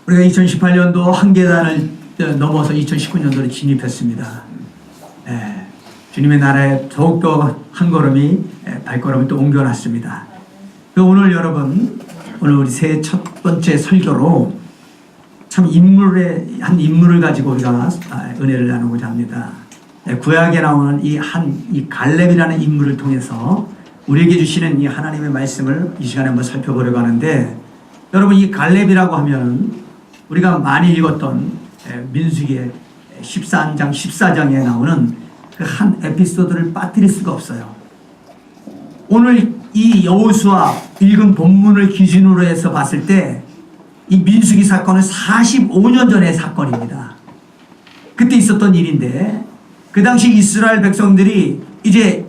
우리가 2018년도 한 계단을 넘어서 2019년도로 진입했습니다. 주님의 나라에 더욱더 한 걸음이 발걸음을 또 옮겨놨습니다. 오늘 여러분, 오늘 우리 새해 첫 번째 설교로 참 한 인물을 가지고 우리가 은혜를 나누고자 합니다. 구약에 나오는 이 갈렙이라는 인물을 통해서 우리에게 주시는 이 하나님의 말씀을 이 시간에 한번 살펴보려고 하는데, 여러분, 이 갈렙이라고 하면 우리가 많이 읽었던 민수기의 13장, 14장에 나오는 그 한 에피소드를 빠뜨릴 수가 없어요. 오늘 이 여호수아 읽은 본문을 기준으로 해서 봤을 때 이 민수기 사건은 45년 전의 사건입니다. 그때 있었던 일인데, 그 당시 이스라엘 백성들이 이제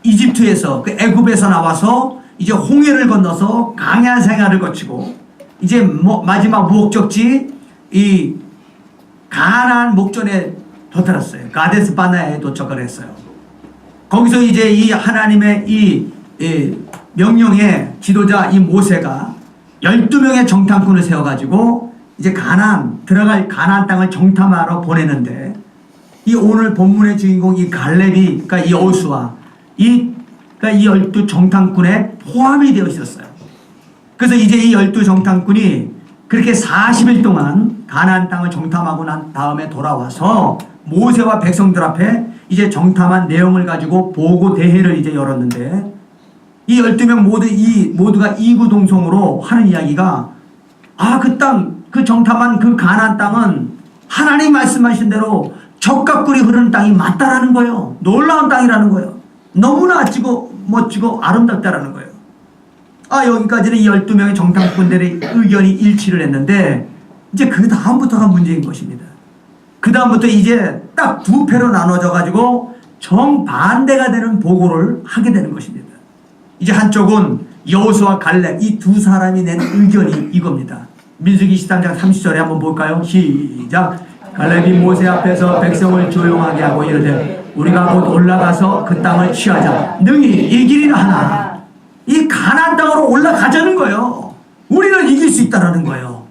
이집트에서, 그 애굽에서 나와서 이제 홍해를 건너서 광야 생활을 거치고 이제 마지막 목적지 이 가나안 목전에 도달했어요. 가데스 바네아에 도착을 했어요. 거기서 이제 이 하나님의 이 명령의 지도자 이 모세가 12명의 정탐꾼을 세워가지고 이제 들어갈 가나안 땅을 정탐하러 보내는데, 이 오늘 본문의 주인공 이 갈렙이, 그러니까 이 여호수아, 그러니까 이 12 정탐꾼에 포함이 되어 있었어요. 그래서 이제 이 12 정탐꾼이 그렇게 40일 동안 가나안 땅을 정탐하고 난 다음에 돌아와서 모세와 백성들 앞에 이제 정탐한 내용을 가지고 보고 대회를 이제 열었는데, 이 12명 모두가 이구동성으로 하는 이야기가, 그 정탐한 그 가나안 땅은 하나님 말씀하신 대로 젖과 꿀이 흐르는 땅이 맞다라는 거예요. 놀라운 땅이라는 거예요. 너무나 멋지고 아름답다라는 거예요. 여기까지는 이 12명의 정탐꾼들의 의견이 일치를 했는데, 이제 그 다음부터가 문제인 것입니다. 그 다음부터 이제 딱 두 패로 나눠져 가지고 정반대가 되는 보고를 하게 되는 것입니다. 이제 한쪽은 여호수아 갈렙, 이 두 사람이 낸 의견이 이겁니다. 민수기 13장 30절에 한번 볼까요? 시작. 갈렙이 모세 앞에서 백성을 조용하게 하고 이르되 우리가 곧 올라가서 그 땅을 취하자. 능히 이기리라 하나. 이 가나안 땅으로 올라가자는 거예요. 우리는 이길 수 있다라는 거예요.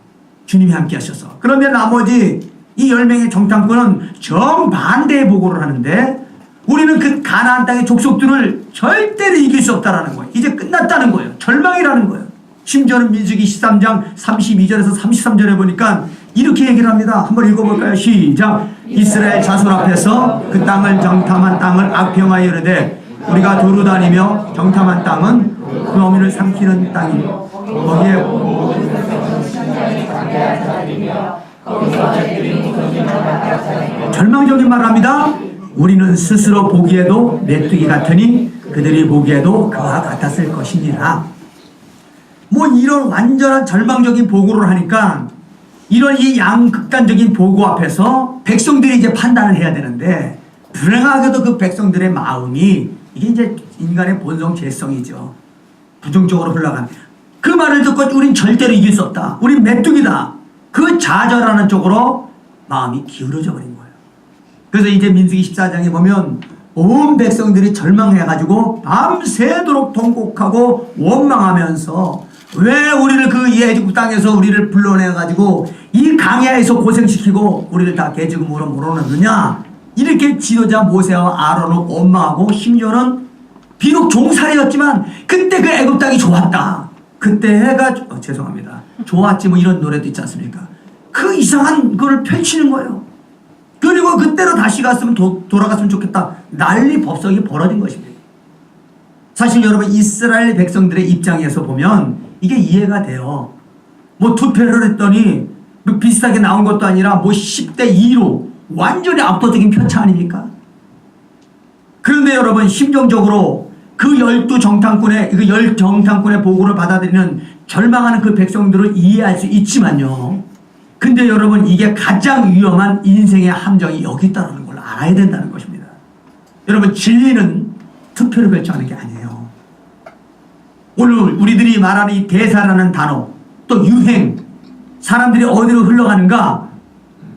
주님이 함께 하셔서. 그런데 나머지 이 10명의 정탐꾼은 정반대의 보고를 하는데, 우리는 그 가나안 땅의 족속들을 절대로 이길 수 없다라는 거예요. 이제 끝났다는 거예요. 절망이라는 거예요. 심지어는 민수기 13장 32절에서 33절에 보니까 이렇게 얘기를 합니다. 한번 읽어볼까요? 시작. 이스라엘 자손 앞에서 그 땅을 정탐한 땅을 악평하여 이르되 우리가 두루 다니며 정탐한 땅은 그 어미를 삼키는 땅이요 거기에 절망적인 말을 합니다. 우리는 스스로 보기에도 메뚜기 같으니 그들이 보기에도 그와 같았을 것이니라. 이런 완전한 절망적인 보고를 하니까, 이런 이 양극단적인 보고 앞에서 백성들이 이제 판단을 해야 되는데, 불행하게도 그 백성들의 마음이, 이게 이제 인간의 본성 죄성이죠. 부정적으로 흘러간. 그 말을 듣고 우린 절대로 이길 수 없다. 우린 메뚜기다. 그 좌절하는 쪽으로 마음이 기울어져 버린 거예요. 그래서 이제 민수기 14장에 보면 온 백성들이 절망해가지고 밤새도록 통곡하고 원망하면서, 왜 우리를 그 애굽 땅에서 우리를 불러내가지고 이 강야에서 고생시키고 우리를 다 개죽음으로 몰아넣느냐, 이렇게 지도자 모세와 아론을 원망하고, 심지어는 비록 종살이였지만 그때 그 애굽 땅이 좋았다. 그때 해가 좋았지 이런 노래도 있지 않습니까? 그 이상한 걸 펼치는 거예요. 그리고 그때로 다시 갔으면 돌아갔으면 좋겠다. 난리 법석이 벌어진 것입니다. 사실 여러분, 이스라엘 백성들의 입장에서 보면 이게 이해가 돼요. 투표를 했더니 비슷하게 나온 것도 아니라 10대 2로 완전히 압도적인 편차 아닙니까? 그런데 여러분, 심정적으로 그 12 정탐꾼의 보고를 받아들이는 절망하는 그 백성들을 이해할 수 있지만요. 근데 여러분, 이게 가장 위험한 인생의 함정이 여기 있다는 걸 알아야 된다는 것입니다. 여러분, 진리는 투표를 결정하는 게 아니에요. 오늘 우리들이 말하는 이 대사라는 단어, 또 유행, 사람들이 어디로 흘러가는가,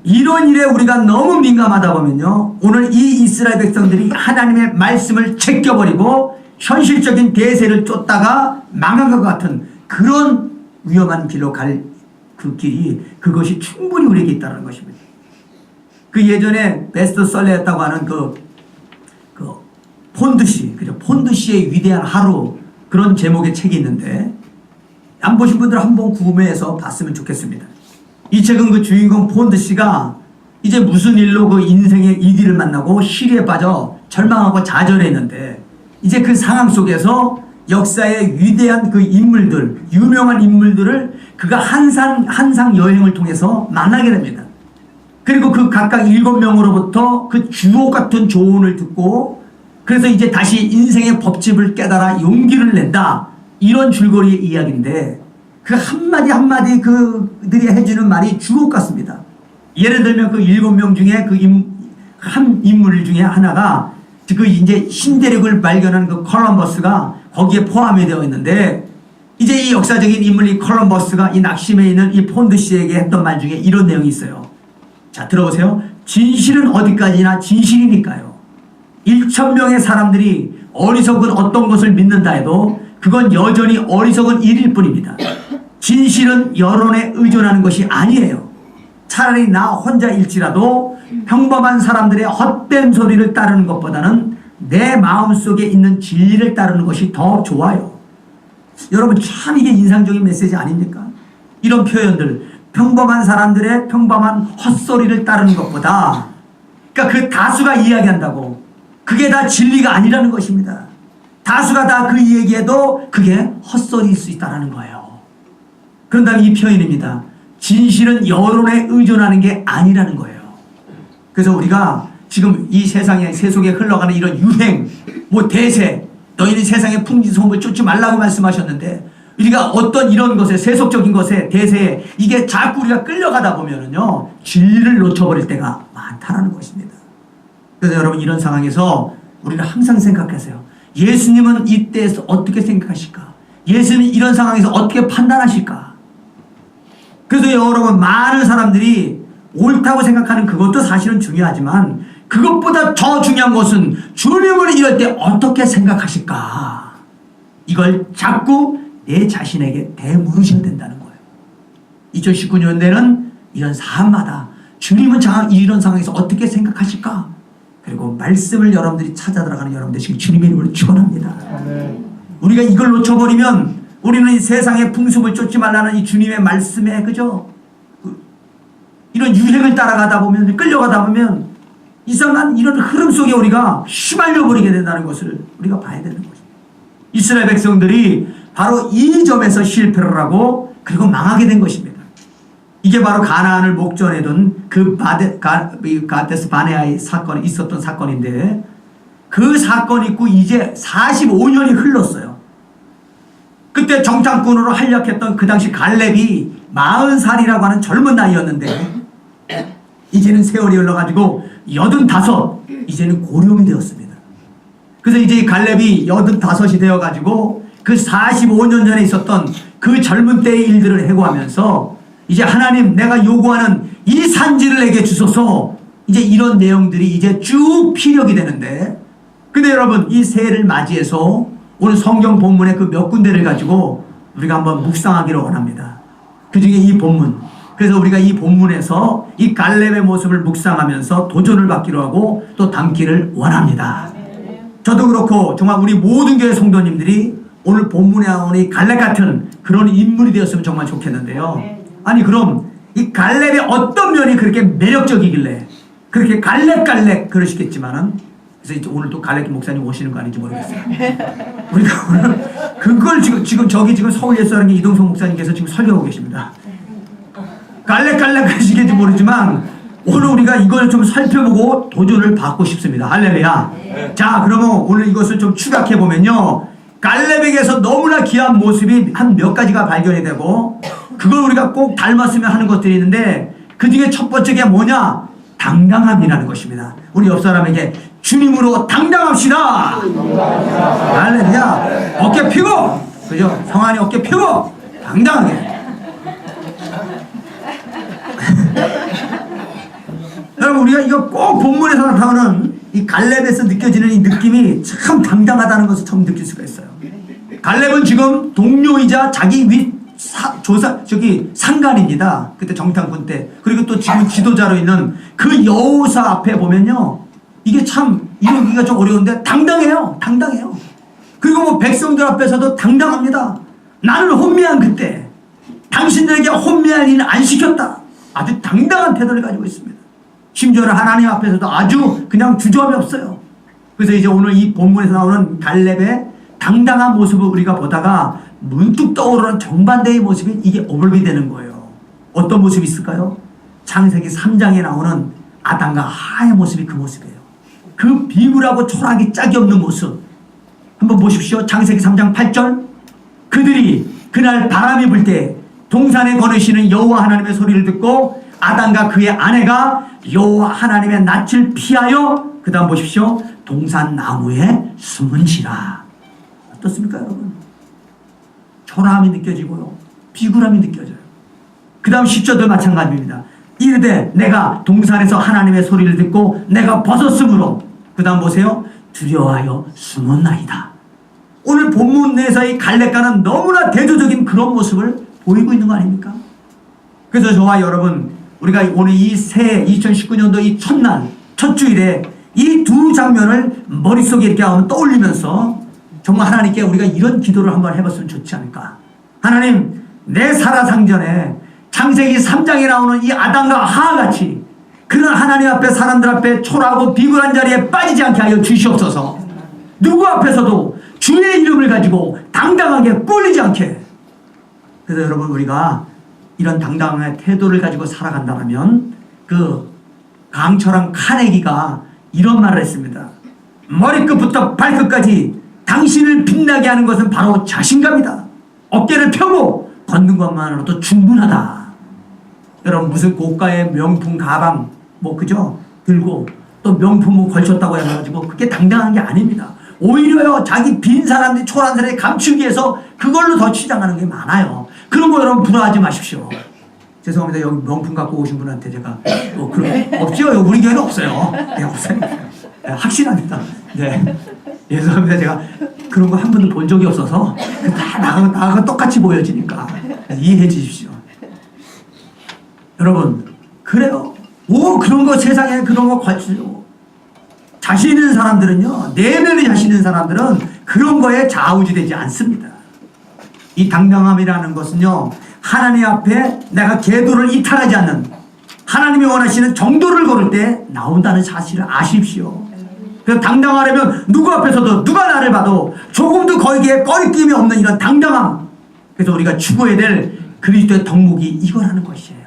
이런 일에 우리가 너무 민감하다 보면요, 오늘 이 이스라엘 백성들이 하나님의 말씀을 제껴버리고 현실적인 대세를 쫓다가 망한 것 같은 그런 위험한 길로 갈 그 길이 그것이 충분히 우리에게 있다는 것입니다. 그 예전에 베스트셀러였다고 하는 그 폰드시, 그죠? 폰드시의 위대한 하루 그런 제목의 책이 있는데 안 보신 분들 한번 구매해서 봤으면 좋겠습니다. 이 책은 그 주인공 폰드시가 이제 무슨 일로 그 인생의 이기를 만나고 시리에 빠져 절망하고 좌절했는데 이제 그 상황 속에서 역사의 위대한 그 인물들, 유명한 인물들을 그가 한상 여행을 통해서 만나게 됩니다. 그리고 그 각각 7명으로부터 그 주옥 같은 조언을 듣고 그래서 이제 다시 인생의 법칙을 깨달아 용기를 낸다. 이런 줄거리의 이야기인데 그 한마디 한마디 그들이 해주는 말이 주옥 같습니다. 예를 들면 그 7명 중에 한 인물 중에 하나가 그 이제 신대륙을 발견한 그 콜럼버스가 거기에 포함이 되어 있는데 이제 이 역사적인 인물이 콜럼버스가 이 낙심해 있는 이 폰드시에게 했던 말 중에 이런 내용이 있어요. 자, 들어보세요. 진실은 어디까지나 진실이니까요. 1,000명의 사람들이 어리석은 어떤 것을 믿는다 해도 그건 여전히 어리석은 일일 뿐입니다. 진실은 여론에 의존하는 것이 아니에요. 차라리 나 혼자일지라도 평범한 사람들의 헛된 소리를 따르는 것보다는 내 마음속에 있는 진리를 따르는 것이 더 좋아요. 여러분 참 이게 인상적인 메시지 아닙니까? 이런 표현들, 평범한 사람들의 평범한 헛소리를 따르는 것보다, 그러니까 그 다수가 이야기한다고 그게 다 진리가 아니라는 것입니다. 다수가 다 그 얘기해도 그게 헛소리일 수 있다는 거예요. 그런 다음에 이 표현입니다. 진실은 여론에 의존하는 게 아니라는 거예요. 그래서 우리가 지금 이 세상에 세속에 흘러가는 이런 유행, 뭐 대세, 너희는 세상의 풍지소음을 쫓지 말라고 말씀하셨는데 우리가 어떤 이런 것에 세속적인 것에 대세에 이게 자꾸 우리가 끌려가다 보면은요 진리를 놓쳐버릴 때가 많다라는 것입니다. 그래서 여러분 이런 상황에서 우리는 항상 생각하세요. 예수님은 이때에서 어떻게 생각하실까? 예수님은 이런 상황에서 어떻게 판단하실까? 그래서 여러분 많은 사람들이 옳다고 생각하는 그것도 사실은 중요하지만 그것보다 더 중요한 것은 주님은 이럴 때 어떻게 생각하실까? 이걸 자꾸 내 자신에게 되물으셔야 된다는 거예요. 2019년대는 이런 사안마다 주님은 이런 상황에서 어떻게 생각하실까? 그리고 말씀을 여러분들이 찾아 들어가는 여러분들 지금 주님의 이름으로 축원합니다. 우리가 이걸 놓쳐버리면 우리는 이 세상의 풍습을 쫓지 말라는 이 주님의 말씀에 그죠? 이런 유행을 따라가다 보면 끌려가다 보면 이상한 이런 흐름 속에 우리가 휘말려 버리게 된다는 것을 우리가 봐야 되는 거죠. 이스라엘 백성들이 바로 이 점에서 실패를 하고 그리고 망하게 된 것입니다. 이게 바로 가나안을 목전에 둔 그 가데스 바네아의 사건이 있었던 사건인데 그 사건이 있고 이제 45년이 흘렀어요. 그때 정탐꾼으로 활약했던 그 당시 갈렙이 40살이라고 하는 젊은 나이였는데 이제는 세월이 흘러가지고 85 이제는 고령이 되었습니다. 그래서 이제 갈렙이 85이 되어가지고 그 45년 전에 있었던 그 젊은 때의 일들을 해고하면서 이제 하나님 내가 요구하는 이 산지를 내게 주소서 이제 이런 내용들이 이제 쭉 피력이 되는데 근데 여러분 이 새해를 맞이해서 오늘 성경 본문의 그 몇 군데를 가지고 우리가 한번 묵상하기를 원합니다. 그 중에 이 본문 그래서 우리가 이 본문에서 이 갈렙의 모습을 묵상하면서 도전을 받기로 하고 또 담기를 원합니다. 저도 그렇고 정말 우리 모든 교회 성도님들이 오늘 본문에 나오는 이 갈렙 같은 그런 인물이 되었으면 정말 좋겠는데요. 아니 그럼 이 갈렙의 어떤 면이 그렇게 매력적이길래 그렇게 갈렙 그러시겠지만은 그래서 이제 오늘 또 갈렙 목사님 오시는 거 아닌지 모르겠어요. 우리가 오늘 그걸 지금 서울 예수하는 이동성 목사님께서 지금 설교하고 계십니다. 갈렙 하시겠지 모르지만 오늘 우리가 이걸 좀 살펴보고 도전을 받고 싶습니다. 할렐루야. 자 그러면 오늘 이것을 좀 추각해 보면요. 갈렙에게서 너무나 귀한 모습이 한 몇 가지가 발견이 되고 그걸 우리가 꼭 닮았으면 하는 것들이 있는데 그 중에 첫 번째가 뭐냐? 당당함이라는 것입니다. 우리 옆 사람에게 주님으로 당당합시다. 할렐루야. 어깨 펴고 그죠? 성환이 어깨 펴고 당당하게. 여러분 우리가 이거 꼭 본문에서 나타나는 이 갈렙에서 느껴지는 이 느낌이 참 당당하다는 것을 처음 느낄 수가 있어요. 갈렙은 지금 동료이자 자기 윗 상관입니다. 그때 정탐꾼 때. 그리고 또 지금 지도자로 있는 그 여호사 앞에 보면요. 이게 참 이러기가 좀 어려운데 당당해요. 당당해요. 그리고 뭐 백성들 앞에서도 당당합니다. 나는 혼미한 그때 당신들에게 혼미할 일은 안 시켰다. 아주 당당한 태도를 가지고 있습니다. 심지어는 하나님 앞에서도 아주 그냥 주저함이 없어요. 그래서 이제 오늘 이 본문에서 나오는 갈렙의 당당한 모습을 우리가 보다가 문득 떠오르는 정반대의 모습이 이게 어울리게 되는 거예요. 어떤 모습이 있을까요? 창세기 3장에 나오는 아담과 하의 모습이 그 모습이에요. 그 비굴하고 초라하기 짝이 없는 모습. 한번 보십시오. 창세기 3장 8절. 그들이 그날 바람이 불 때 동산에 거느시는 여호와 하나님의 소리를 듣고 아담과 그의 아내가 여호와 하나님의 낯을 피하여 그 다음 보십시오. 동산 나무에 숨은지라. 어떻습니까 여러분? 초라함이 느껴지고요. 비굴함이 느껴져요. 그 다음 10절도 마찬가지입니다. 이르되 내가 동산에서 하나님의 소리를 듣고 내가 벗었으므로 그 다음 보세요. 두려워하여 숨었나이다. 오늘 본문 내에서의 갈렙과는 너무나 대조적인 그런 모습을 보이고 있는 거 아닙니까? 그래서 저와 여러분 우리가 오늘 이 새해 2019년도 이 첫날 첫 주일에 이 두 장면을 머릿속에 이렇게 한번 떠올리면서 정말 하나님께 우리가 이런 기도를 한번 해봤으면 좋지 않을까. 하나님 내 살아상전에 창세기 3장에 나오는 이 아담과 하하같이 그런 하나님 앞에 사람들 앞에 초라하고 비굴한 자리에 빠지지 않게 하여 주시옵소서. 누구 앞에서도 주의 이름을 가지고 당당하게 꿀리지 않게. 그래서 여러분 우리가 이런 당당한 태도를 가지고 살아간다면 그 강철한 카네기가 이런 말을 했습니다. 머리끝부터 발끝까지 당신을 빛나게 하는 것은 바로 자신감이다. 어깨를 펴고 걷는 것만으로도 충분하다. 여러분 무슨 고가의 명품 가방 뭐 그죠? 들고 또 명품을 걸쳤다고 해가지고 그게 당당한 게 아닙니다. 오히려요 자기 빈 사람들이 초라한 사람이 감추기 위해서 그걸로 더 치장하는 게 많아요. 그런 거 여러분 부러워하지 마십시오. 죄송합니다. 여기 명품 갖고 오신 분한테 제가 그런 없죠? 우리 교회는 없어요. 네, 없어요. 네, 확실합니다. 네, 죄송합니다. 제가 그런 거 한 번도 본 적이 없어서 다 나하고 똑같이 보여지니까 이해해 주십시오. 여러분 그래요. 그런 거 세상에 그런 거 관심 자신 있는 사람들은요, 내면에 자신 있는 사람들은 그런 거에 좌우지되지 않습니다. 이 당당함이라는 것은요, 하나님 앞에 내가 계도를 이탈하지 않는 하나님이 원하시는 정도를 걸을 때 나온다는 사실을 아십시오. 그래서 당당하려면 누구 앞에서도 누가 나를 봐도 조금도 거기에 꺼리낌이 없는 이런 당당함. 그래서 우리가 추구해야 될 그리스도의 덕목이 이거라는 것이에요.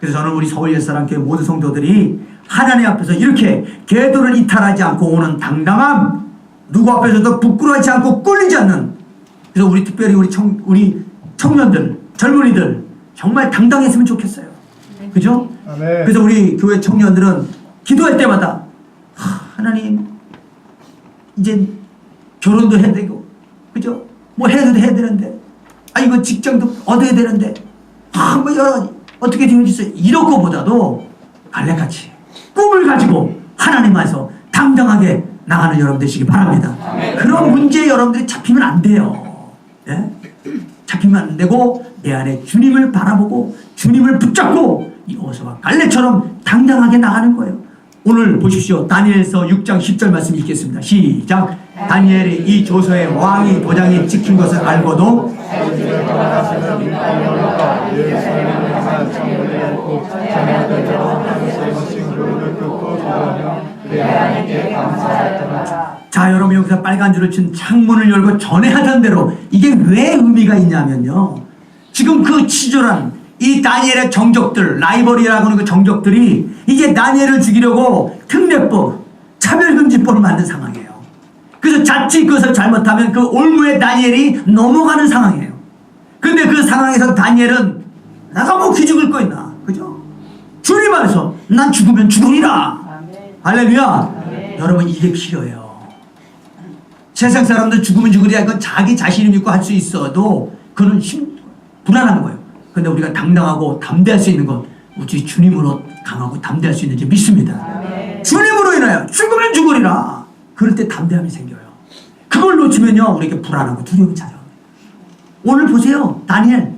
그래서 저는 우리 서울 옛사람교회 모든 성도들이 하나님 앞에서 이렇게 계도를 이탈하지 않고 오는 당당함, 누구 앞에서도 부끄러워하지 않고 꿀리지 않는, 그래서 우리 특별히 우리 청년들, 젊은이들 정말 당당했으면 좋겠어요. 그죠? 아멘. 그래서 우리 교회 청년들은 기도할 때마다 하나님 이제 결혼도 해야 되고 그죠? 뭐 해야 되는데 이거 직장도 얻어야 되는데 뭐 여러 어떻게 되어지세요? 이런 거보다도 갈렙같이 꿈을 가지고 하나님 앞에서 당당하게 나가는 여러분 되시기 바랍니다. 그런 문제에 여러분들이 잡히면 안 돼요. 예? 잡히면 안 되고 내 안에 주님을 바라보고 주님을 붙잡고 이 여호수아와 갈렙처럼 당당하게 나가는 거예요. 오늘 보십시오. 다니엘서 6장 10절 말씀 읽겠습니다. 시작. 다니엘이 이 조서에 왕이 도장에 찍힌 것을 알고도 자, 여러분 여기서 빨간 줄을 친 창문을 열고 전에 하던 대로 이게 왜 의미가 있냐면요. 지금 그 치졸한 이 다니엘의 정적들, 라이벌이라고 하는 그 정적들이 이제 다니엘을 죽이려고 특례법, 차별금지법을 만든 상황이에요. 그래서 자칫 그것을 잘못하면 그 올무에 다니엘이 넘어가는 상황이에요. 근데 그 상황에서 다니엘은 내가 뭐 기죽을 거 있나, 그죠? 주님 안에서 난 죽으면 죽으리라. 할렐루야. 여러분 이게 필요해요. 세상 사람들 죽으면 죽으리라 이건 자기 자신을 믿고 할 수 있어도 그건 불안한 거예요. 근데 우리가 당당하고 담대할 수 있는 건 우리 주님으로 강하고 담대할 수 있는지 믿습니다. 주님으로 인하여 죽으면 죽으리라. 그럴 때 담대함이 생겨요. 그걸 놓치면요 우리에게 불안하고 두려움이 찾아옵니다. 오늘 보세요. 다니엘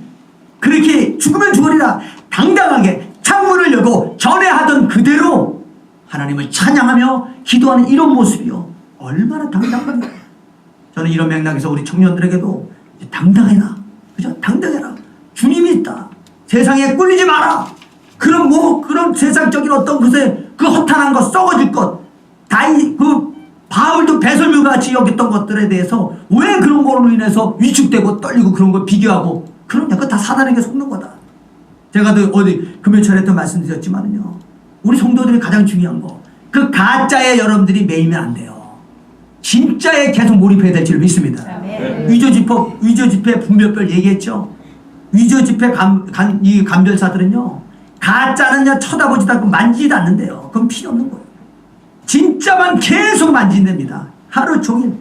그렇게 죽으면 죽으리라 당당하게 창문을 열고 전에 하던 그대로 하나님을 찬양하며 기도하는 이런 모습이요. 얼마나 당당합니까? 저는 이런 맥락에서 우리 청년들에게도 당당해라. 그죠? 당당해라. 주님이 있다. 세상에 꿀리지 마라. 그런 세상적인 어떤 것에 그 허탄한 것, 썩어질 것, 바울도 배설물 같이 여겼던 것들에 대해서 왜 그런 거로 인해서 위축되고 떨리고 그런 걸 비교하고 그러냐. 그거 다 사단에게 속는 거다. 제가 어디 금요일날에도 말씀드렸지만요. 우리 성도들이 가장 중요한 거. 그 가짜에 여러분들이 매이면 안 돼요. 진짜에 계속 몰입해야 될 줄 믿습니다. 위조지폐 분별별 얘기했죠. 위조지폐 이 감별사들은요. 가짜는요 쳐다보지도 않고 만지지도 않는데요. 그건 필요 없는 거예요. 진짜만 계속 만진답니다. 하루 종일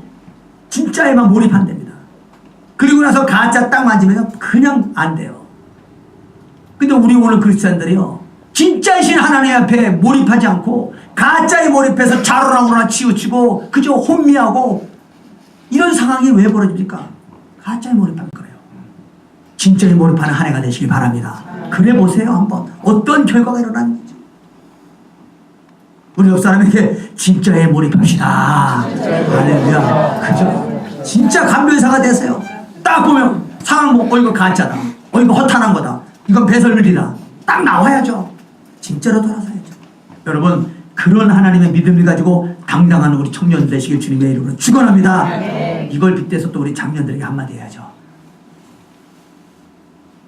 진짜에만 몰입한답니다. 그리고 나서 가짜 딱 만지면 그냥 안 돼요. 근데 우리 오늘 크리스찬들이요. 진짜이신 하나님 앞에 몰입하지 않고 가짜에 몰입해서 자로랑으로나 치우치고 그저 혼미하고 이런 상황이 왜 벌어집니까? 가짜에 몰입한 거예요. 진짜에 몰입하는 한 해가 되시기 바랍니다. 그래 보세요. 한번 어떤 결과가 일어났는지. 우리 옆 사람에게 진짜에 몰입합시다. 할렐루야. 그죠? 진짜 감별사가 되세요. 딱 보면 상황 뭐 이거 가짜다. 이거 허탄한 거다. 이건 배설물이다. 딱 나와야죠. 진짜로 돌아서야죠. 여러분 그런 하나님의 믿음을 가지고 당당한 우리 청년 되시길 주님의 이름으로 축원합니다. 이걸 빗대서 또 우리 장년들에게 한마디 해야죠.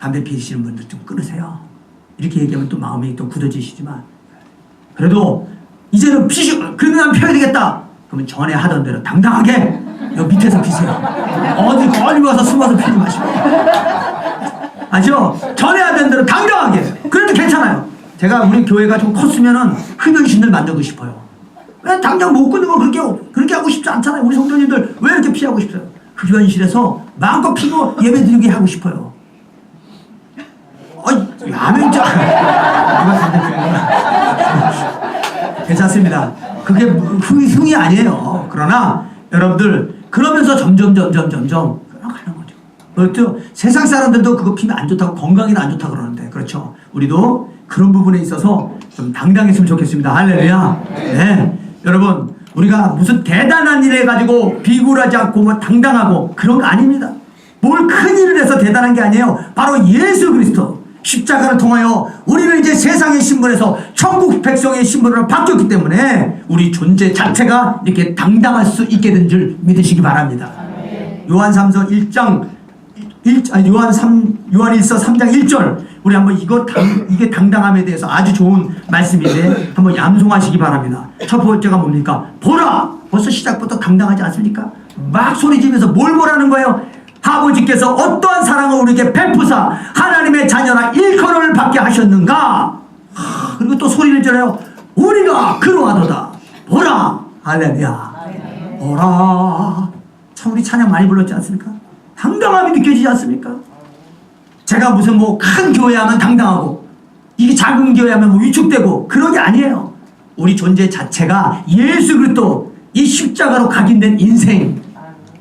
담배 피우시는 분들 좀 끊으세요. 이렇게 얘기하면 또 마음이 또 굳어지시지만 그래도 이제는 그러면 펴야 되겠다. 그러면 전에 하던 대로 당당하게 여기 밑에서 피세요. 어디 멀리 와서 숨어서 피지 마시고. 아죠? 전에 하던 대로 당당하게. 그래도 괜찮아요. 제가 우리 교회가 좀 컸으면은 흡연신을 만들고 싶어요. 왜 당장 못 끊는 거 그렇게 하고 싶지 않잖아요. 우리 성도님들 왜 이렇게 피하고 싶어요? 흡연실에서 마음껏 피고 예배 드리게 하고 싶어요. 야맹자. 괜찮습니다. 그게 흉이 아니에요. 그러나 여러분들 그러면서 점점 가는 거죠. 그렇죠? 세상 사람들도 그거 피면 안 좋다고 건강에는 안 좋다고 그러는데 그렇죠? 우리도 그런 부분에 있어서 좀 당당했으면 좋겠습니다. 할렐루야. 네. 여러분 우리가 무슨 대단한 일을 가지고 비굴하지 않고 뭐 당당하고 그런 거 아닙니다. 뭘 큰 일을 해서 대단한 게 아니에요. 바로 예수 그리스도 십자가를 통하여 우리는 이제 세상의 신분에서 천국 백성의 신분으로 바뀌었기 때문에 우리 존재 자체가 이렇게 당당할 수 있게 된 줄 믿으시기 바랍니다. 요한일서 3장 1절 우리 한번 이게 당당함에 대해서 아주 좋은 말씀인데 한번 암송하시기 바랍니다. 첫 번째가 뭡니까? 보라! 벌써 시작부터 당당하지 않습니까? 막 소리지면서 뭘 보라는 거예요? 아버지께서 어떠한 사랑을 우리에게 베푸사 하나님의 자녀라 일컬음을 받게 하셨는가? 그리고 또 소리를 질러요. 우리가 그러하도다. 보라! 할렐루야. 보라. 참 우리 찬양 많이 불렀지 않습니까? 당당함이 느껴지지 않습니까? 제가 무슨 뭐 큰 교회 하면 당당하고 이게 작은 교회 하면 뭐 위축되고 그런 게 아니에요. 우리 존재 자체가 예수 그리스도 이 십자가로 각인된 인생.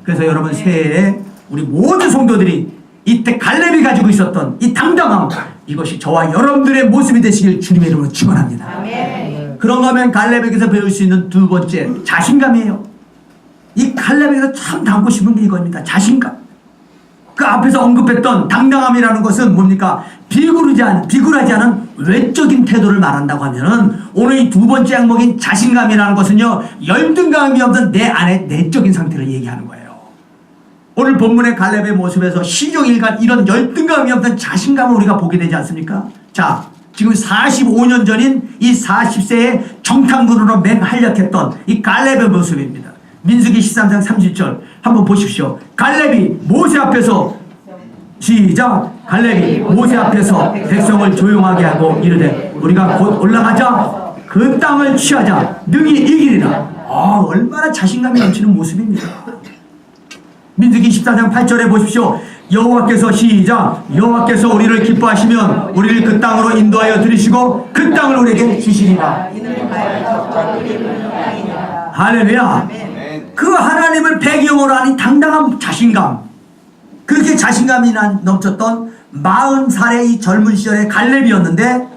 그래서 여러분 새해에 우리 모든 성도들이 이때 갈렙이 가지고 있었던 이 당당함 이것이 저와 여러분들의 모습이 되시길 주님의 이름으로 축원합니다. 그런가 하면 갈렙에게서 배울 수 있는 두 번째 자신감이에요. 이 갈렙에게서 참 담고 싶은 게 이겁니다. 자신감. 그 앞에서 언급했던 당당함이라는 것은 뭡니까? 비굴하지 않은 외적인 태도를 말한다고 하면은 오늘 이 두 번째 항목인 자신감이라는 것은요 열등감이 없는 내 안의 내적인 상태를 얘기하는 거예요. 오늘 본문의 갈렙의 모습에서 시종일관 이런 열등감이 없는 자신감을 우리가 보게 되지 않습니까? 자, 지금 45년 전인 이 40세의 정탐꾼으로 맹활약했던 이 갈렙의 모습입니다. 민수기 13장 30절 한번 보십시오. 갈렙이 모세 앞에서 시작. 갈렙이 모세 앞에서 백성을 조용하게 하고 이르되 우리가 곧 올라가자 그 땅을 취하자 능히 이기리라. 얼마나 자신감이 넘치는 모습입니다. 민수기 14장 8절에 보십시오. 여호와께서 시작. 여호와께서 우리를 기뻐하시면 우리를 그 땅으로 인도하여 들이시고 그 땅을 우리에게 주시리라. 할렐루야. 그 하나님을 배경으로 하는 당당한 자신감. 그렇게 자신감이 넘쳤던 40살의 이 젊은 시절의 갈렙이었는데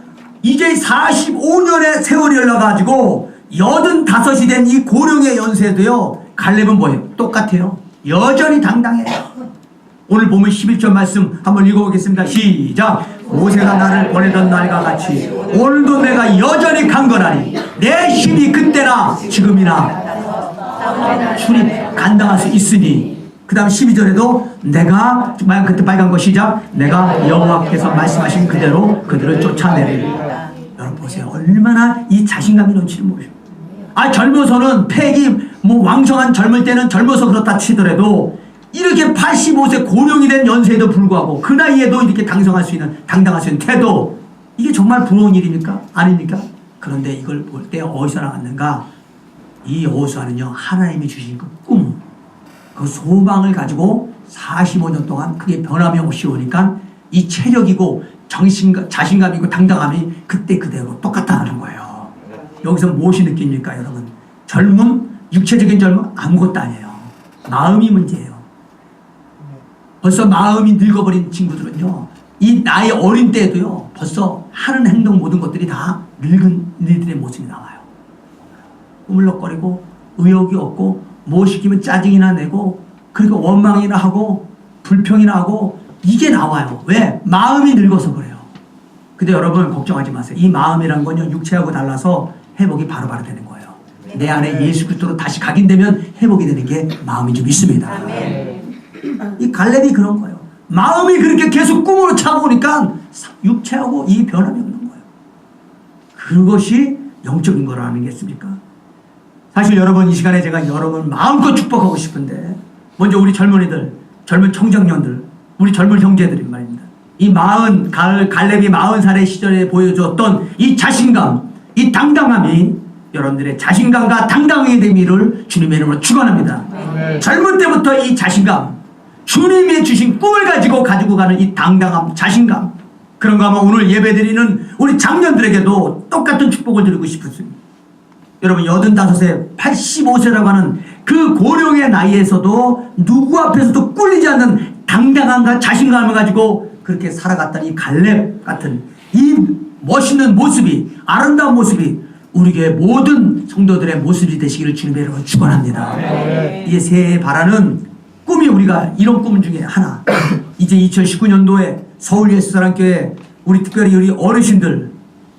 이제 45년의 세월이 흘러가지고 85이 된 이 고령의 연세도요, 갈렙은 뭐예요? 똑같아요. 여전히 당당해요. 오늘 보면 11절 말씀 한번 읽어보겠습니다. 시작. 모세가 나를 보내던 날과 같이 오늘도 내가 여전히 강건하니 내 힘이 그때나 지금이나 출입 감당할 수 있으니. 그 다음 12절에도 내가 그때 빨간 거 시작. 내가 여호와께서 말씀하신 그대로 그들을 쫓아내리리. 여러분 보세요. 얼마나 이 자신감이 넘치는 모습. 젊어서는 패기 왕성한 젊을 때는 젊어서 그렇다 치더라도 이렇게 85세 고령이 된 연세에도 불구하고 그 나이에도 이렇게 당당할 수 있는 태도, 이게 정말 부러운 일입니까? 아닙니까? 그런데 이걸 볼 때 어디서 나왔는가? 이 여호수아는요, 하나님이 주신 그 꿈, 그 소망을 가지고 45년 동안 그게 변함이 없이 오니까 이 체력이고 자신감이고 당당함이 그때 그대로 똑같다는 거예요. 여기서 무엇이 느낍니까, 여러분? 젊음, 육체적인 젊음 아무것도 아니에요. 마음이 문제예요. 벌써 마음이 늙어버린 친구들은요, 이 나이 어린 때에도요, 벌써 하는 행동 모든 것들이 다 늙은 이들의 모습이 나와요. 우물럭거리고 의욕이 없고 뭐 시키면 짜증이나 내고 그리고 원망이나 하고 불평이나 하고 이게 나와요. 왜? 마음이 늙어서 그래요. 근데 여러분 걱정하지 마세요. 이 마음이란 건요, 육체하고 달라서 회복이 바로바로 되는 거예요. 내 안에 예수 그리스도로 다시 각인되면 회복이 되는 게 마음인 줄 믿습니다. 이 갈렙이 그런 거예요. 마음이 그렇게 계속 꿈으로 차고 오니까 육체하고 이 변함이 없는 거예요. 그것이 영적인 거라 아니겠습니까? 사실 여러분, 이 시간에 제가 여러분 마음껏 축복하고 싶은데, 먼저 우리 젊은이들, 젊은 청정년들, 우리 젊은 형제들이 말입니다. 이 갈렙이 40살의 시절에 보여줬던 이 자신감, 이 당당함이 여러분들의 자신감과 당당함이 되기를 주님의 이름으로 축원합니다. 젊은 때부터 이 자신감, 주님이 주신 꿈을 가지고 가는 이 당당함, 자신감, 그런가 하면 오늘 예배드리는 우리 장년들에게도 똑같은 축복을 드리고 싶습니다. 여러분 85세, 85세라고 하는 그 고령의 나이에서도 누구 앞에서도 꿀리지 않는 당당함과 자신감을 가지고 그렇게 살아갔던 이 갈렙 같은 이 멋있는 모습이, 아름다운 모습이 우리 교회 모든 성도들의 모습이 되시기를 주님의 이름으로 축원합니다. 이게 새해 바라는 꿈이, 우리가 이런 꿈 중에 하나, 이제 2019년도에 서울예수사랑교회 우리 특별히 우리 어르신들,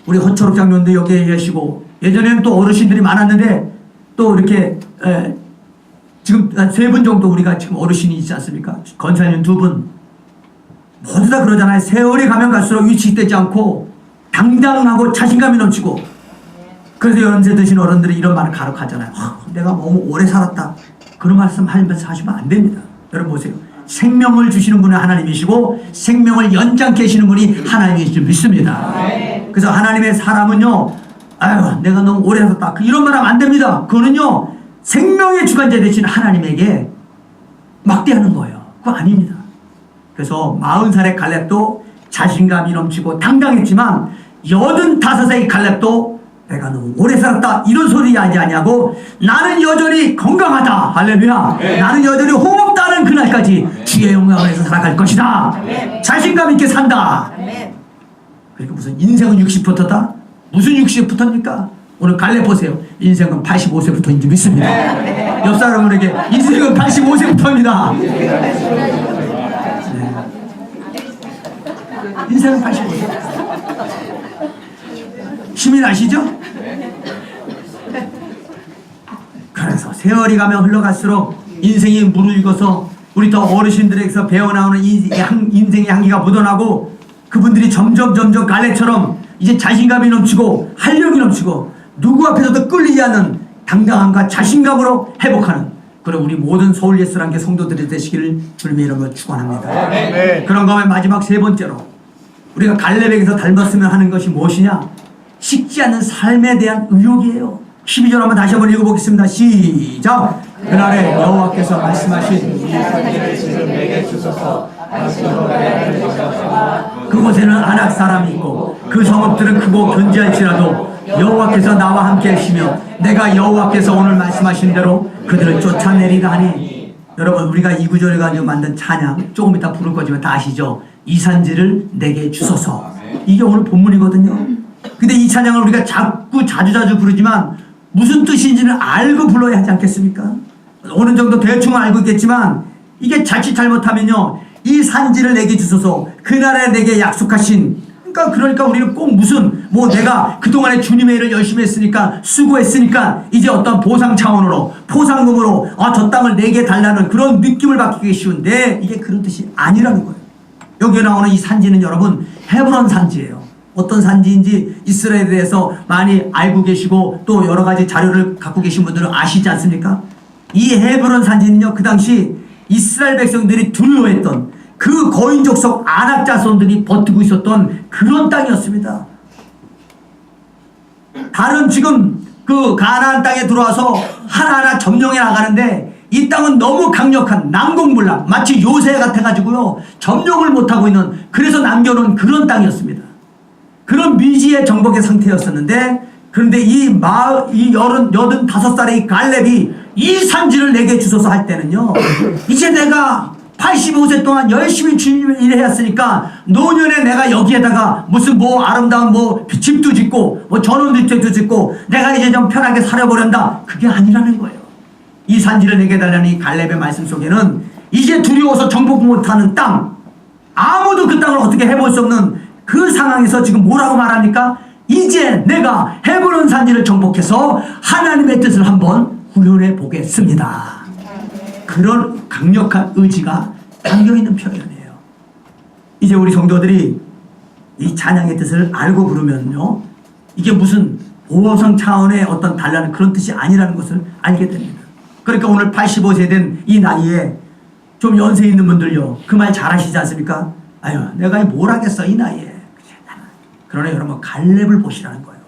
우리 허철옥 장로님도 여기에 계시고, 예전에는 또 어르신들이 많았는데 또 이렇게 지금 한 3분 정도 우리가 지금 어르신이 있지 않습니까? 권사님 2분, 모두 다 그러잖아요. 세월이 가면 갈수록 위축되지 않고 당당하고 자신감이 넘치고. 그래서 연세 드신 어른들이 이런 말을 가득하잖아요. 내가 너무 오래 살았다, 그런 말씀 하시면 안 됩니다. 여러분 보세요. 생명을 주시는 분은 하나님이시고 생명을 연장케 하시는 분이 하나님이실 줄 믿습니다. 그래서 하나님의 사람은요, 아유 내가 너무 오래 살았다, 이런 말 하면 안 됩니다. 그거는요, 생명의 주관자 되신 하나님에게 막대하는 거예요. 그거 아닙니다. 그래서 40살의 갈렙도 자신감이 넘치고 당당했지만 85세의 갈렙도 내가 너무 오래 살았다, 이런 소리 하지 아니하고 나는 여전히 건강하다, 할렐루야. 나는 여전히 호흡 따는 그날까지 주의 영광을 해서 살아갈 것이다. 자신감 있게 산다. 그러니까 무슨 인생은 60부터다? 무슨 60부터입니까? 오늘 갈렙 보세요. 인생은 85세부터인지 믿습니다. 옆 사람에게 인생은 85세부터입니다. 인생은 85세. 힘이 나시죠? 그래서 세월이 가면 흘러갈수록 인생이 무르익어서 우리 더 어르신들에게서 배어나오는 인생의 향기가 묻어나고, 그분들이 점점 갈렙처럼 이제 자신감이 넘치고 활력이 넘치고 누구 앞에서도 끌리지 않는 당당함과 자신감으로 회복하는 그런 우리 모든 서울예수랑교 성도들이 되시기를 주님의 이름으로 축원합니다. 그런가 하면 마지막 3번째로 우리가 갈렙에게서 닮았으면 하는 것이 무엇이냐? 식지 않는 삶에 대한 의욕이에요. 12절 한번 다시 한번 읽어보겠습니다. 시작. 그날에 여호와께서 말씀하신 이 산지를 지금 내게 주소서. 그곳에는 아낙 사람이 있고 그 성읍들은 크고 견지할지라도 여호와께서 나와 함께 하시며 내가 여호와께서 오늘 말씀하신 대로 그들을 쫓아내리라 하니. 여러분 우리가 이 구절에 가지고 만든 찬양 조금 이따 부를 거지만 다 아시죠? 이 산지를 내게 주소서. 이게 오늘 본문이거든요. 근데 이 찬양을 우리가 자꾸 자주자주 부르지만 무슨 뜻인지는 알고 불러야 하지 않겠습니까? 어느 정도 대충 알고 있겠지만 이게 자칫 잘못하면요, 이 산지를 내게 주소서, 그날에 내게 약속하신, 그러니까 우리는 꼭 무슨 뭐 내가 그동안에 주님의 일을 열심히 했으니까 수고했으니까 이제 어떤 보상 차원으로 포상금으로 저 땅을 내게 달라는 그런 느낌을 받기 쉬운데 이게 그런 뜻이 아니라는 거예요. 여기에 나오는 이 산지는 여러분 헤브론 산지예요. 어떤 산지인지 이스라엘에 대해서 많이 알고 계시고 또 여러 가지 자료를 갖고 계신 분들은 아시지 않습니까? 이 헤브론 산지는요, 그 당시 이스라엘 백성들이 두려워했던 그 거인족속 아낙 자손들이 버티고 있었던 그런 땅이었습니다. 다른 지금 그 가나안 땅에 들어와서 하나하나 점령해 나가는데 이 땅은 너무 강력한 난공불락, 마치 요새 같아가지고요, 점령을 못하고 있는, 그래서 남겨놓은 그런 땅이었습니다. 그런 미지의 정복의 상태였었는데, 그런데 이 85살의 이 갈렙이 이 산지를 내게 주소서 할 때는요, 이제 내가 85세 동안 열심히 주님을 일했으니까 노년에 내가 여기에다가 무슨 뭐 아름다운 뭐 집도 짓고 뭐 전원주택도 짓고 내가 이제 좀 편하게 살아보련다, 그게 아니라는 거예요. 이 산지를 내게 달라는 이 갈렙의 말씀 속에는 이제 두려워서 정복 못하는 땅, 아무도 그 땅을 어떻게 해볼 수 없는 그 상황에서 지금 뭐라고 말합니까? 이제 내가 헤브론 산지를 정복해서 하나님의 뜻을 한번 구현해 보겠습니다. 그런 강력한 의지가 담겨있는 표현이에요. 이제 우리 성도들이 이 찬양의 뜻을 알고 부르면요, 이게 무슨 보호성 차원의 어떤 달라는 그런 뜻이 아니라는 것을 알게 됩니다. 그러니까 오늘 85세 된 이 나이에 좀 연세 있는 분들요, 그 말 잘 하시지 않습니까? 아유, 내가 뭘 하겠어 이 나이에. 그러나 여러분, 갈렙을 보시라는 거예요.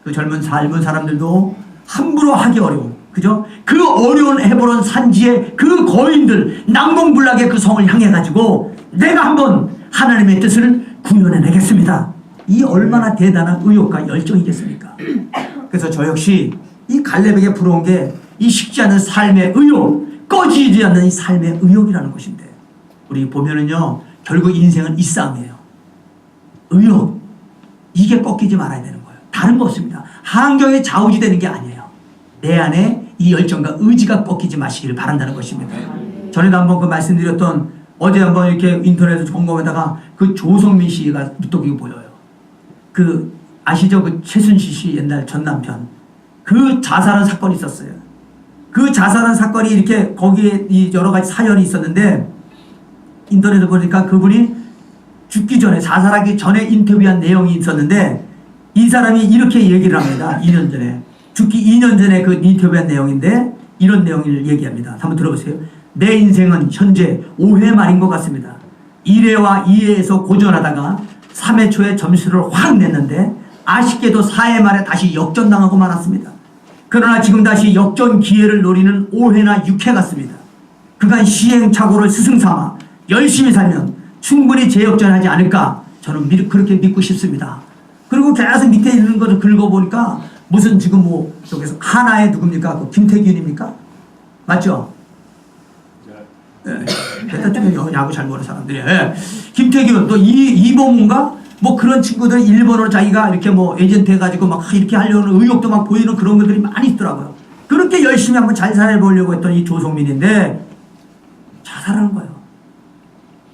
그 젊은 사람들도 함부로 하기 어려운, 그죠? 그 어려운 헤브론 산지의 그 거인들, 난공불락의 그 성을 향해 가지고 내가 한번 하나님의 뜻을 구현해내겠습니다. 이 얼마나 대단한 의욕과 열정이겠습니까? 그래서 저 역시 이 갈렙에게 부러운 게 이 식지 않은 삶의 의욕, 꺼지지 않는 이 삶의 의욕이라는 것인데, 우리 보면은요, 결국 인생은 이 싸움이에요. 의욕, 이게 꺾이지 말아야 되는 거예요. 다른 거 없습니다. 환경에 좌우지되는 게 아니에요. 내 안에 이 열정과 의지가 꺾이지 마시기를 바란다는 것입니다. 전에도 한번 그 말씀드렸던, 어제 한번 이렇게 인터넷에 점검하다가 그 조성민 씨가 무뚝이 보여요. 그 아시죠? 그 최순실 씨 옛날 전 남편, 그 자살한 사건이 있었어요. 그 자살한 사건이 이렇게 거기에 이 여러 가지 사연이 있었는데, 인터넷에 보니까 그분이 죽기 전에, 자살하기 전에 인터뷰한 내용이 있었는데, 이 사람이 이렇게 얘기를 합니다. 2년 전에, 죽기 2년 전에 그 인터뷰한 내용인데 이런 내용을 얘기합니다. 한번 들어보세요. 내 인생은 현재 5회 말인 것 같습니다. 1회와 2회에서 고전하다가 3회 초에 점수를 확 냈는데 아쉽게도 4회 말에 다시 역전당하고 말았습니다. 그러나 지금 다시 역전 기회를 노리는 5회나 6회 같습니다. 그간 시행착오를 스승삼아 열심히 살면 충분히 재역전하지 않을까 저는 그렇게 믿고 싶습니다. 그리고 계속 밑에 있는 것을 긁어보니까 무슨 지금 뭐 저기서 하나의 누굽니까? 그 김태균입니까? 맞죠? 네. 대통령 야구 잘 모르는 사람들이. 네. 김태균, 또 이범훈가? 뭐 그런 친구들 일본어로 자기가 이렇게 뭐 에이전트 해가지고 막 이렇게 하려는 의욕도 막 보이는 그런 것들이 많이 있더라고요. 그렇게 열심히 한번 잘 살아보려고 했던 이 조성민인데 자살하는 거예요.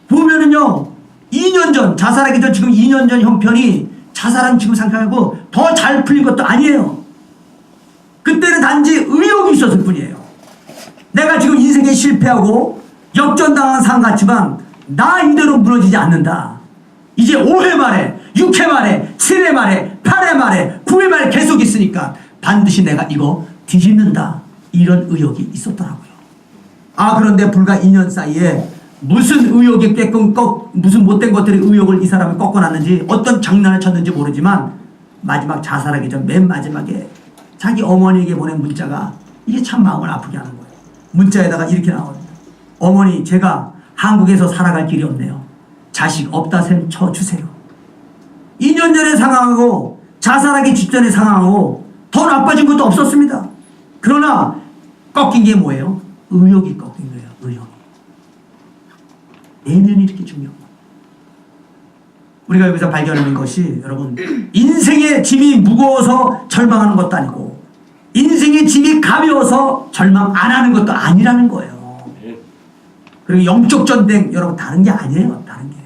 보면은요, 2년 전, 자살하기 전 지금 2년 전 형편이 자살한 지금 상태하고 더 잘 풀린 것도 아니에요. 그때는 단지 의욕이 있었을 뿐이에요. 내가 지금 인생에 실패하고 역전당한 상 같지만 나 이대로 무너지지 않는다. 이제 5회 말에, 6회 말에, 7회 말에, 8회 말에, 9회 말에 계속 있으니까 반드시 내가 이거 뒤집는다. 이런 의욕이 있었더라고요. 그런데 불과 2년 사이에 무슨 의욕이 무슨 못된 것들이 의욕을 이 사람이 꺾어놨는지, 어떤 장난을 쳤는지 모르지만 마지막 자살하기 전 맨 마지막에 자기 어머니에게 보낸 문자가 이게 참 마음을 아프게 하는 거예요. 문자에다가 이렇게 나옵니다. 어머니, 제가 한국에서 살아갈 길이 없네요. 자식 없다 셈 쳐주세요. 2년 전의 상황하고 자살하기 직전의 상황하고 더 나빠진 것도 없었습니다. 그러나 꺾인 게 뭐예요? 의욕이 꺾인 거예요. 의욕이. 내면이 이렇게 중요한 거예요. 우리가 여기서 발견하는 것이 여러분 인생의 짐이 무거워서 절망하는 것도 아니고 인생의 짐이 가벼워서 절망 안 하는 것도 아니라는 거예요. 그리고 영적 전쟁 여러분 다른 게 아니에요. 다른 게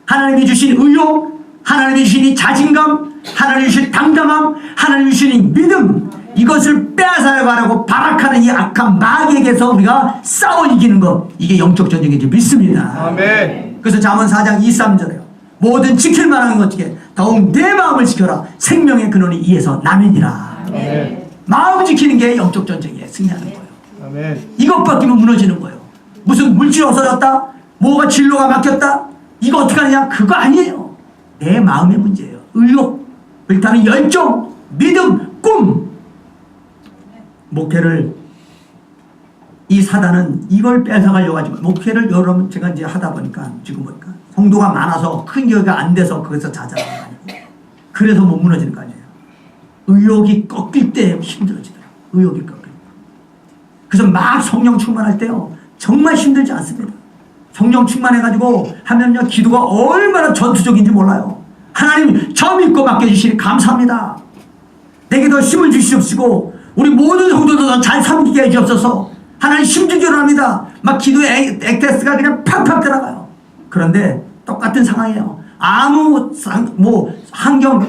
하나님이 주신 의욕, 하나님이 주신 이 자신감, 하나님이 주신 당당함, 하나님이 주신 이 믿음, 이것을 빼앗아가려고 발악하는 이 악한 마귀에게서 우리가 싸워 이기는 것, 이게 영적 전쟁인지 믿습니다. 아멘. 그래서 잠언 4장 23절에요. 뭐든 지킬 만한 것 중에 더욱 내 마음을 지켜라. 생명의 근원이 이에서 나면이라. 아멘. 마음 지키는 게 영적 전쟁에 승리하는 거예요. 아멘. 이것 바뀌면 무너지는 거예요. 무슨 물질이 없어졌다? 뭐가 진로가 막혔다? 이거 어떻게 하느냐? 그거 아니에요. 내 마음의 문제예요. 의욕, 불타는 열정, 믿음, 꿈. 목회를 이 사단은 이걸 뺏어가려고 하지만 목회를 여러분 제가 이제 하다 보니까 지금 보니까 성도가 많아서 큰 교회가 안 돼서 거기서 자잘한 거 아니고 그래서 못 무너지는 거 아니에요. 의욕이 꺾일 때 힘들어지더라고요. 의욕이 꺾일 때. 그래서 막 성령 충만할 때요. 정말 힘들지 않습니다. 성령 충만해가지고 하면요. 기도가 얼마나 전투적인지 몰라요. 하나님 저 믿고 맡겨주시니 감사합니다. 내게 더 힘을 주시옵시고 우리 모든 성도도 더 잘 섬기게 해주옵소서. 하나님 힘주기를 합니다. 막 기도의 액테스가 그냥 팍팍 들어가요. 그런데 똑같은 상황이에요. 아무 환경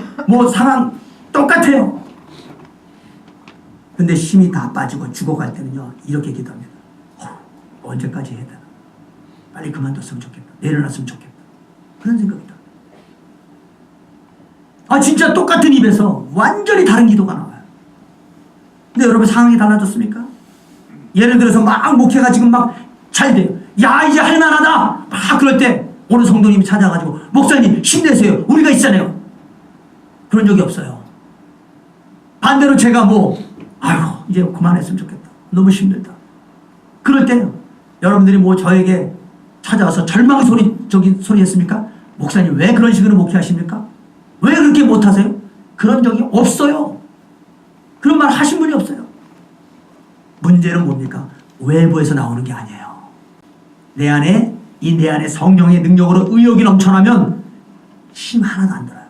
상황 똑같아요. 근데 힘이 다 빠지고 죽어갈 때는요. 이렇게 기도합니다. 언제까지 해야 되나? 빨리 그만뒀으면 좋겠다. 내려놨으면 좋겠다. 그런 생각이다. 아 진짜 똑같은 입에서 완전히 다른 기도가 나와요. 근데 여러분 상황이 달라졌습니까? 예를 들어서 막 목회가 지금 막 잘 돼요. 야 이제 할만하다. 막 그럴 때 어느 성도님이 찾아가지고 목사님 힘내세요. 우리가 있잖아요. 그런 적이 없어요. 반대로 제가 아유 이제 그만했으면 좋겠다. 너무 힘들다. 그럴 때 여러분들이 저에게 찾아와서 절망 소리 했습니까? 목사님 왜 그런 식으로 목회하십니까? 왜 그렇게 못하세요? 그런 적이 없어요. 그런 말 하신 분이 없어요. 문제는 뭡니까? 외부에서 나오는 게 아니에요. 내 안에 성령의 능력으로 의욕이 넘쳐나면 힘 하나도 안 들어요.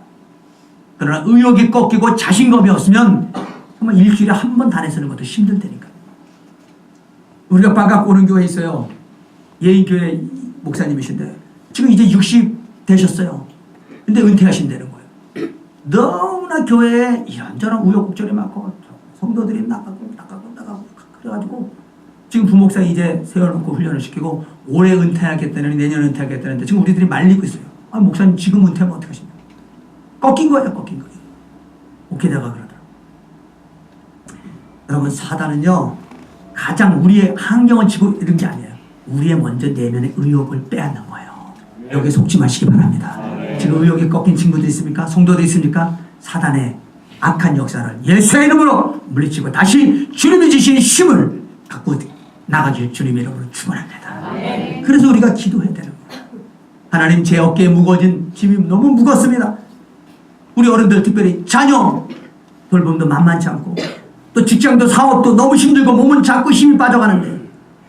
그러나 의욕이 꺾이고 자신감이 없으면 정말 일주일에 한 번 단에 쓰는 것도 힘들다니까요. 우리가 반갑고 오는 교회에 있어요. 예인교회 목사님이신데 지금 이제 60 되셨어요. 근데 은퇴하신다는 거예요. 너무나 교회에 이런저런 우여곡절이 많고 성도들이 나가고 그래가지고 지금 부목사 이제 세워놓고 훈련을 시키고 올해 은퇴하겠다느니 내년 은퇴하겠다는데 지금 우리들이 말리고 있어요. 아 목사님 지금 은퇴하면 어떻게 하십니까? 꺾인 거예요. 목회자가 그러더라고요. 여러분 사단은요 가장 우리의 환경을 지고 이런 게 아니에요. 우리의 먼저 내면의 의욕을 빼앗는 거예요. 여기에 속지 마시기 바랍니다. 지금 의욕이 꺾인 친구들 있습니까? 성도들 있습니까? 사단의 악한 역사를 예수의 이름으로 물리치고 다시 주님이 주신 힘을 갖고 나가길 주님의 이름으로 축원합니다. 그래서 우리가 기도해야 되는 거예요. 하나님 제 어깨에 무거워진 짐이 너무 무겁습니다. 우리 어른들 특별히 자녀 돌봄도 만만치 않고 또 직장도 사업도 너무 힘들고 몸은 자꾸 힘이 빠져가는데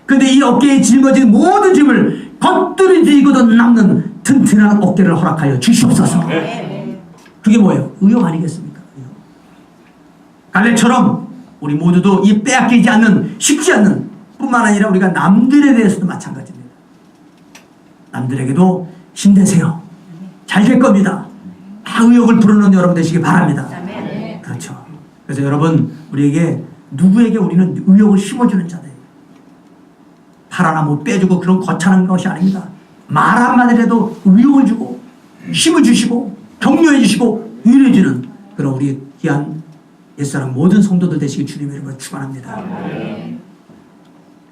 근데 이 어깨에 짊어진 모든 짐을 겉들이고도 남는 튼튼한 어깨를 허락하여 주시옵소서. 그게 뭐예요? 의욕 아니겠습니까? 갈렙처럼 우리 모두도 이 빼앗기지 않는 쉽지 않는 뿐만 아니라 우리가 남들에 대해서도 마찬가지입니다. 남들에게도 힘내세요. 잘 될 겁니다. 의욕을 부르는 여러분 되시기 바랍니다. 그렇죠. 그래서 여러분 우리에게 누구에게 우리는 의욕을 심어주는 자들 팔 하나 못 빼주고 그런 거창한 것이 아닙니다. 말 한마디라도 의욕을 주고 힘을 주시고 격려해 주시고 위로해 주는 그런 우리 귀한 옛사람 모든 성도들 되시기 주님의 이름으로 축원합니다.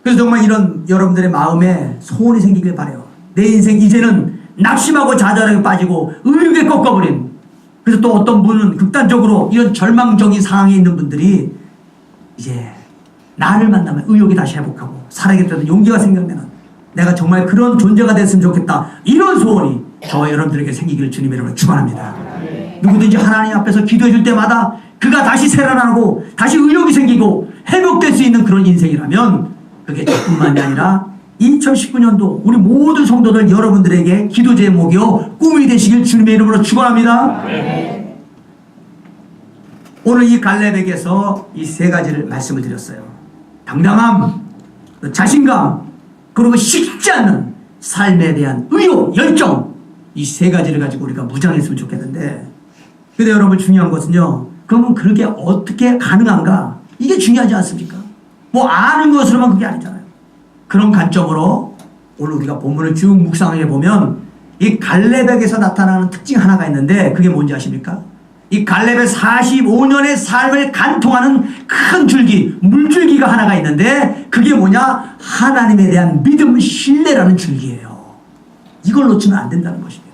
그래서 정말 이런 여러분들의 마음에 소원이 생기길 바라요. 내 인생 이제는 낙심하고 좌절하게 빠지고 의욕에 꺾어버린 그래서 또 어떤 분은 극단적으로 이런 절망적인 상황에 있는 분들이 이제 나를 만나면 의욕이 다시 회복하고 살아야겠다는 용기가 생겨나면 내가 정말 그런 존재가 됐으면 좋겠다. 이런 소원이 저와 여러분들에게 생기기를 주님의 이름으로 축원합니다. 누구든지 하나님 앞에서 기도해 줄 때마다 그가 다시 살아나고 다시 의욕이 생기고 회복될 수 있는 그런 인생이라면 그게 저뿐만이 아니라 2019년도 우리 모든 성도들 여러분들에게 기도 제목이요 꿈이 되시길 주님의 이름으로 축원합니다. 오늘 이 갈렙에게서 이 세 가지를 말씀을 드렸어요. 당당함, 자신감, 그리고 식지 않는 삶에 대한 의욕, 열정, 이 세 가지를 가지고 우리가 무장했으면 좋겠는데, 근데 여러분 중요한 것은요, 그러면 그렇게 어떻게 가능한가? 이게 중요하지 않습니까? 뭐 아는 것으로만 그게 아니잖아요. 그런 관점으로 오늘 우리가 본문을 쭉 묵상해 보면 이 갈렙에게서 나타나는 특징 하나가 있는데, 그게 뭔지 아십니까? 이 갈렙의 45년의 삶을 간통하는 큰 줄기, 물줄기가 하나가 있는데, 그게 뭐냐? 하나님에 대한 믿음, 신뢰라는 줄기예요. 이걸 놓치면 안 된다는 것입니다.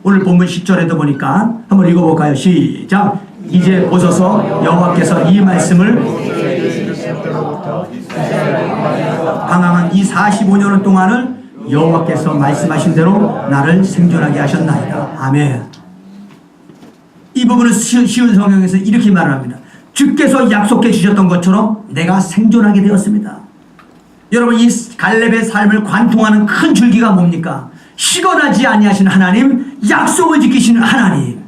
오늘 본문 10절에도 보니까 한번 읽어볼까요? 시작. 이제 보소서 여호와께서 이 말씀을 방황한 이 45년 동안을 여호와께서 말씀하신 대로 나를 생존하게 하셨나이다. 아멘. 이 부분은 쉬운 성경에서 이렇게 말을 합니다. 주께서 약속해 주셨던 것처럼 내가 생존하게 되었습니다. 여러분, 이 갈렙의 삶을 관통하는 큰 줄기가 뭡니까? 시건하지 아니하신 하나님, 약속을 지키시는 하나님.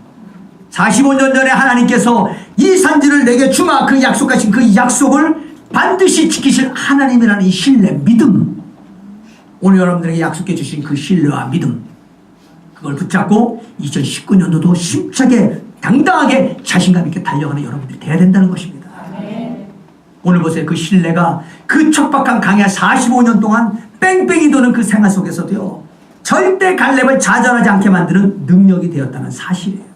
45년 전에 하나님께서 이 산지를 내게 주마, 그 약속하신 그 약속을 반드시 지키실 하나님이라는 이 신뢰, 믿음. 오늘 여러분들에게 약속해 주신 그 신뢰와 믿음, 그걸 붙잡고 2019년도도 힘차게 당당하게 자신감 있게 달려가는 여러분들이 돼야 된다는 것입니다. 오늘 보세요. 그 신뢰가 그 척박한 강야 45년 동안 뺑뺑이 도는 그 생활 속에서도요, 절대 갈렙을 좌절하지 않게 만드는 능력이 되었다는 사실이에요.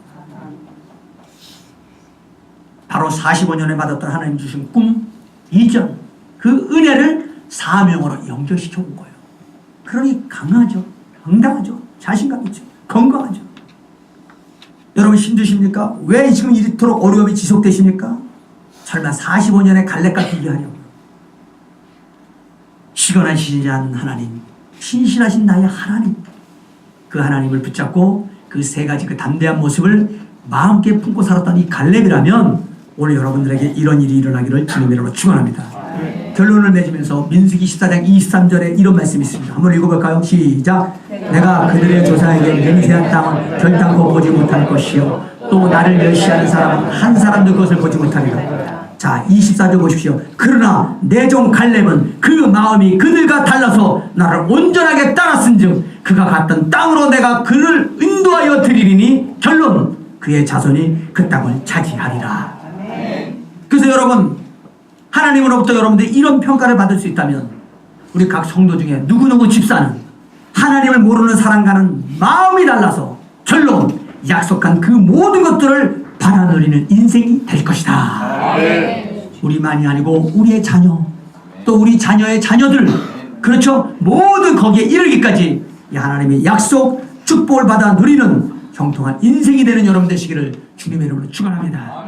바로 45년에 받았던 하나님 주신 꿈, 비전, 그 은혜를 사명으로 연결시켜 온 거예요. 그러니 강하죠. 당당하죠. 자신감 있죠. 건강하죠. 여러분 힘드십니까? 왜 지금 이토록 어려움이 지속되십니까? 설마 45년의 갈렙과 비교하려고? 시건하시지 않은 하나님, 신실하신 나의 하나님, 그 하나님을 붙잡고 그 세 가지 그 담대한 모습을 마음껏 품고 살았던 이 갈렙이라면 오늘 여러분들에게 이런 일이 일어나기를 주님의 이름으로 축원합니다. 결론을 맺으면서 민수기 14장 23절에 이런 말씀이 있습니다. 한번 읽어볼까요? 시작. 내가 그들의 조상에게 맹세한 땅은 결단코 보지 못할 것이요 또 나를 멸시하는 사람은 한 사람도 그것을 보지 못하리라. 자, 24절 보십시오. 그러나 내 종 갈렙은 그 마음이 그들과 달라서 나를 온전하게 따랐은즉 그가 갔던 땅으로 내가 그를 인도하여 드리리니 결론 그의 자손이 그 땅을 차지하리라. 그래서 여러분, 하나님으로부터 여러분들이 이런 평가를 받을 수 있다면 우리 각 성도 중에 누구누구 집사는 하나님을 모르는 사람과는 마음이 달라서 결론 약속한 그 모든 것들을 받아 누리는 인생이 될 것이다. 우리만이 아니고 우리의 자녀, 또 우리 자녀의 자녀들, 그렇죠? 모두 거기에 이르기까지 이 하나님의 약속, 축복을 받아 누리는 형통한 인생이 되는 여러분 되시기를 주님의 이름으로 축원합니다.